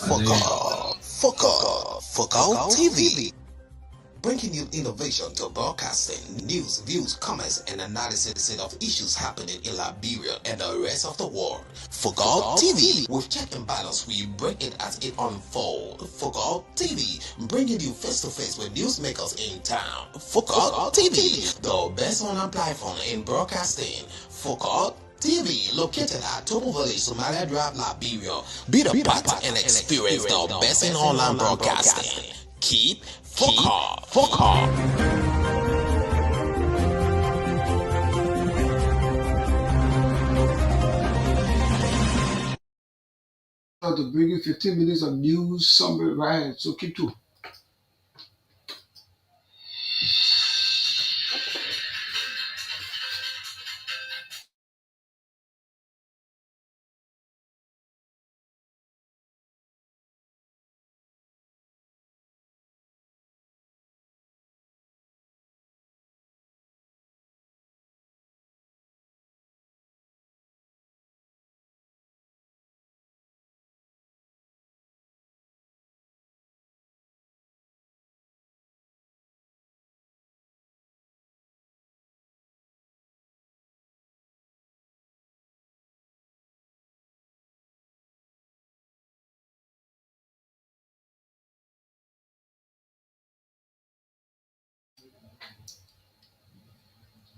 Focal TV, bringing you innovation to broadcasting, news, views, comments, and analysis of issues happening in Liberia and the rest of the world. Focal TV, with check and balance, we break it as it unfolds. Focal TV, bringing you face to face with newsmakers in town. Focal TV, the best online platform in broadcasting. Focal TV, located at Topo Village, Somalia Drive, Liberia. Be the part and experience the best in online broadcasting. Keep Focal. To bring you 15 minutes of news summary right. So keep to.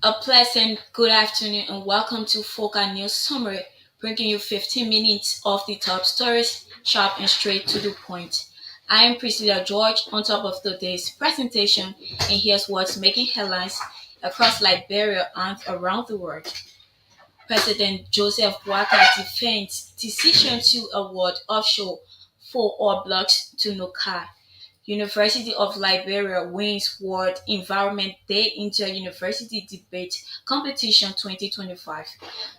A pleasant good afternoon and welcome to Focal News Summary, bringing you 15 minutes of the top stories, sharp and straight to the point. I am Priscilla George on top of today's presentation, and here's what's making headlines across Liberia and around the world. President Joseph Boakai defends decision to award offshore 4 oil blocks to Noka. University of Liberia wins World Environment Day Inter-University Debate Competition 2025.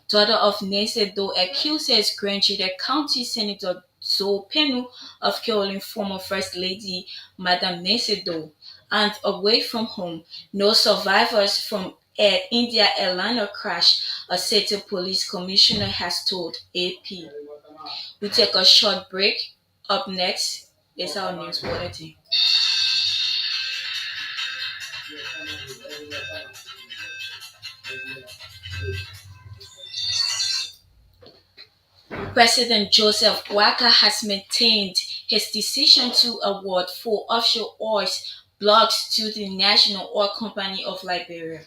Daughter of Nsedo accuses Grand County Senator Zoe Penu of killing former First Lady Madam Nsedo. And away from home, no survivors from Air India airliner crash, a State Police Commissioner has told AP. We take a short break. Up next is our news bulletin. President Joseph Boakai has maintained his decision to award 4 offshore oil blocks to the National Oil Company of Liberia.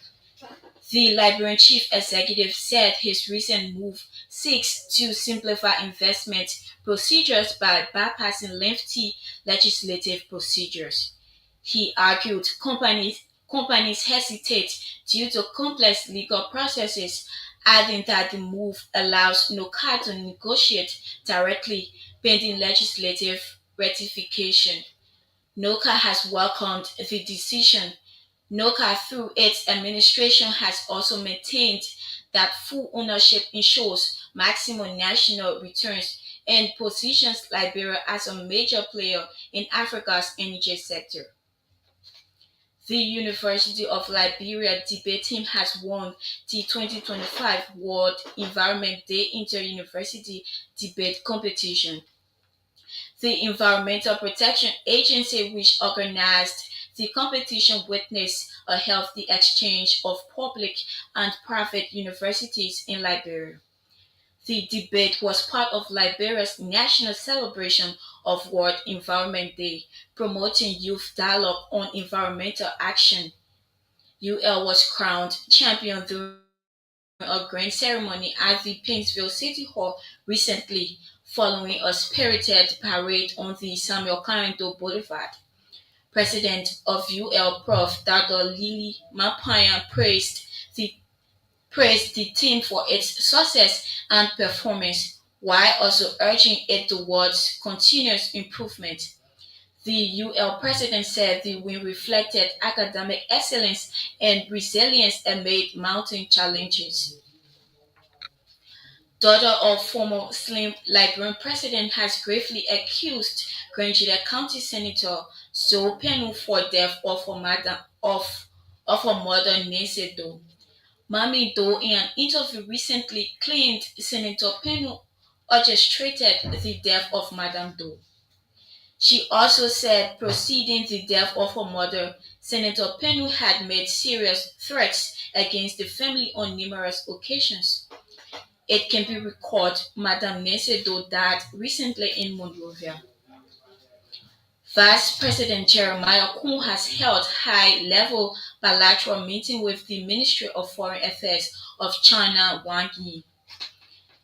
The Liberian chief executive said his recent move seeks to simplify investment procedures by bypassing lengthy legislative procedures. He argued companies hesitate due to complex legal processes, adding that the move allows NOCA to negotiate directly pending legislative ratification. NOCA has welcomed the decision. NOCA, through its administration, has also maintained that full ownership ensures maximum national returns and positions Liberia as a major player in Africa's energy sector. The University of Liberia debate team has won the 2025 World Environment Day Inter-University Debate Competition. The Environmental Protection Agency, which organized the competition, witnessed a healthy exchange of public and private universities in Liberia. The debate was part of Liberia's national celebration of World Environment Day, promoting youth dialogue on environmental action. UL was crowned champion during a grand ceremony at the Paintsville City Hall recently, following a spirited parade on the Samuel Kanindo Boulevard. President of UL Prof. Dr. Lily Mapaya praised the team for its success and performance, while also urging it towards continuous improvement. The UL president said the win reflected academic excellence and resilience amid mounting challenges. Daughter of former Slim Liberian president has gravely accused Grand County Senator Zoe Penu for death of her mother Nancy Doe. Mami Doe, in an interview recently, claimed Senator Penu orchestrated the death of Madame Doe. She also said preceding the death of her mother, Senator Penu had made serious threats against the family on numerous occasions. It can be recalled Madame Necedo died recently in Monrovia. Vice President Jeremiah Kuhn has held high-level bilateral meeting with the Ministry of Foreign Affairs of China Wang Yi.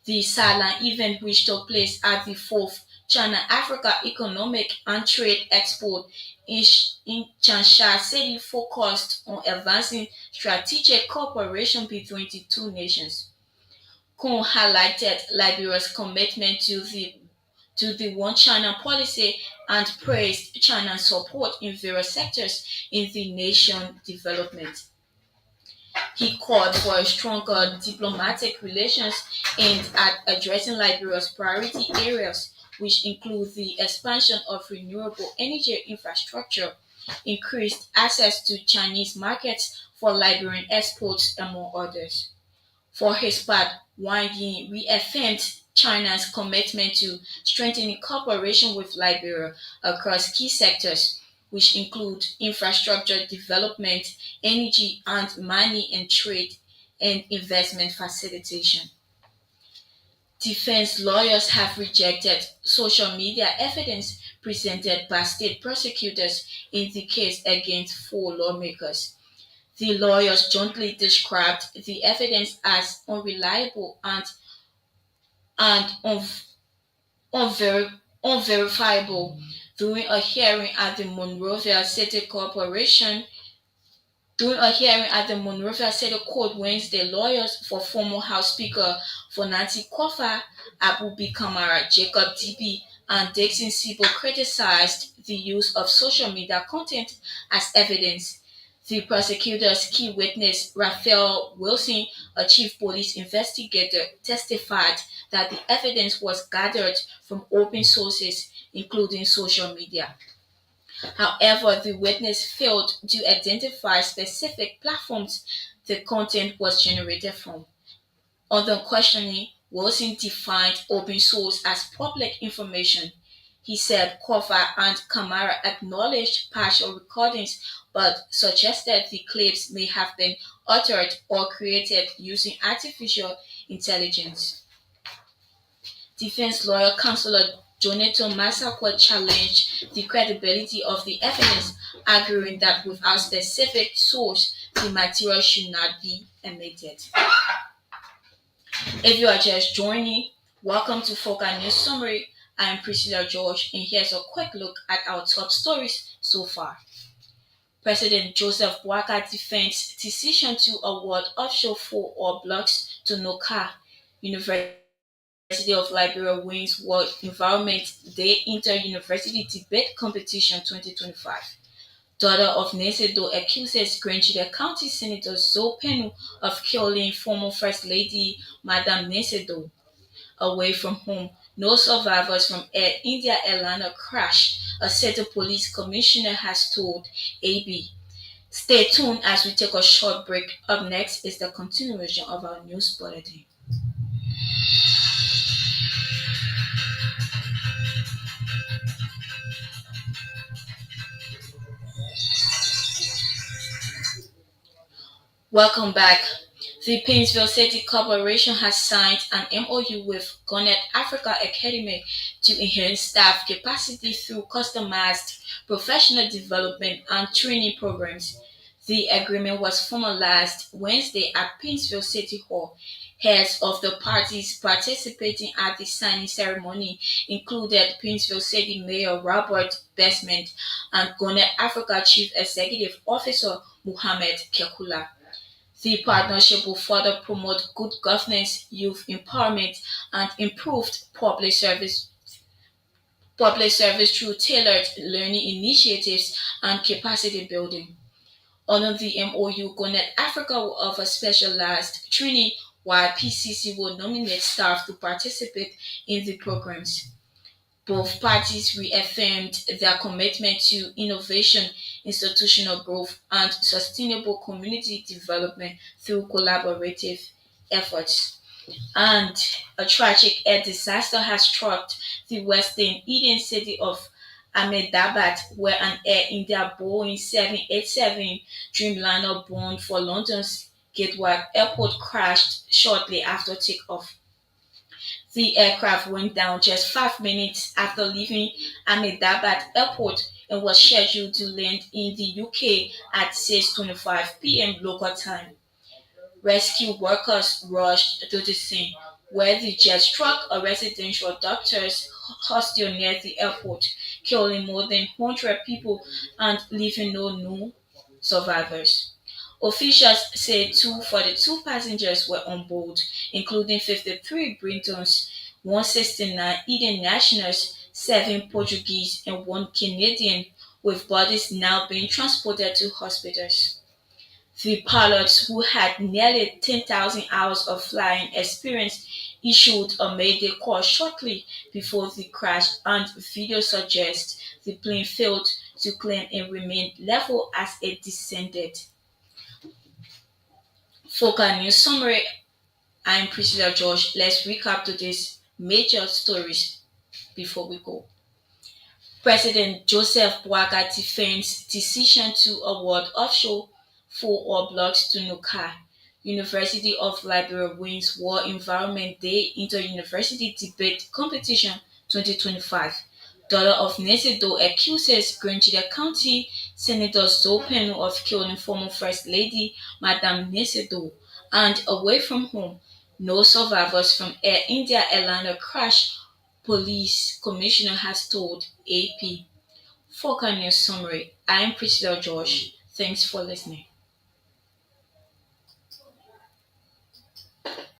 The sideline event, which took place at the fourth China-Africa Economic and Trade Expo in Changsha City, focused on advancing strategic cooperation between the two nations. Kuhn highlighted Liberia's commitment to the One China policy and praised China's support in various sectors in the nation's development. He called for stronger diplomatic relations aimed at addressing Liberia's priority areas, which include the expansion of renewable energy infrastructure, increased access to Chinese markets for Liberian exports, among others. For his part, Wang Yi reaffirmed China's commitment to strengthening cooperation with Liberia across key sectors, which include infrastructure development, energy and money and trade and investment facilitation. Defense lawyers have rejected social media evidence presented by state prosecutors in the case against four lawmakers. The lawyers jointly described the evidence as unreliable and unverifiable. During a hearing at the Monrovia City Corporation, During a hearing at the Monrovia City Court Wednesday, lawyers for former House Speaker Fonati Kofa, Abubi Kamara, Jacob Dibi, and Dixon Sibo criticized the use of social media content as evidence. The prosecutor's key witness, Raphael Wilson, a chief police investigator, testified that the evidence was gathered from open sources, including social media. However, the witness failed to identify specific platforms the content was generated from. On the questioning, Wilson defined open source as public information. He said Kofa and Kamara acknowledged partial recordings but suggested the clips may have been altered or created using artificial intelligence. Defense lawyer Counselor Joneto Masakwa challenged the credibility of the evidence, arguing that without specific source, the material should not be admitted. If you are just joining, welcome to Foca News Summary. I am Priscilla George, and here's a quick look at our top stories so far. President Joseph Boakai defends decision to award offshore 4 oil blocks to NOCA. University of Liberia wins World Environment Day Inter-University Debate Competition 2025. Daughter of Necedo accuses Grand Juda County Senator Zoe Penu of killing former First Lady Madame Necedo. Away from home, no survivors from Air India Atlanta crash, a Seattle police commissioner has told AB. Stay tuned as we take a short break. Up next is the continuation of our news bulletin. Welcome back. The Painesville City Corporation has signed an MOU with Gannett Africa Academy to enhance staff capacity through customized professional development and training programs. The agreement was formalized Wednesday at Painesville City Hall. Heads of the parties participating at the signing ceremony included Painesville City Mayor Robert Bestman and Gannett Africa Chief Executive Officer Muhammad Kekula. The partnership will further promote good governance, youth empowerment, and improved public service through tailored learning initiatives and capacity building. Under the MOU, Gannett Africa will offer specialized training while PCC will nominate staff to participate in the programs. Both parties reaffirmed their commitment to innovation, institutional growth, and sustainable community development through collaborative efforts. And a tragic air disaster has struck the western Indian city of Ahmedabad, where an Air India Boeing 787 Dreamliner bound for London's Gatwick Airport crashed shortly after takeoff. The aircraft went down just 5 minutes after leaving Ahmedabad Airport and was scheduled to land in the UK at 6:25 p.m. local time. Rescue workers rushed to the scene, where the jet struck a residential doctor's hostel near the airport, killing more than 100 people and leaving no known survivors. Officials say 242 passengers were on board, including 53 Britons, 169 Indian nationals, 7 Portuguese, and 1 Canadian, with bodies now being transported to hospitals. The pilots, who had nearly 10,000 hours of flying experience, issued a mayday call shortly before the crash, and video suggests the plane failed to climb and remained level as it descended. Focal News Summary. I'm Priscilla George. Let's recap today's major stories before we go. President Joseph Boaga defends decision to award offshore full oil blocks to Nuka. University of Liberia wins World Environment Day Inter-University Debate Competition 2025. Daughter of Nesido accuses Grangeda County Senator Zoe Penu of killing former First Lady Madame Nesido. And away from home, no survivors from Air India airliner crash, Police Commissioner has told AP. Focal News Summary. I am Priscilla George. Thanks for listening.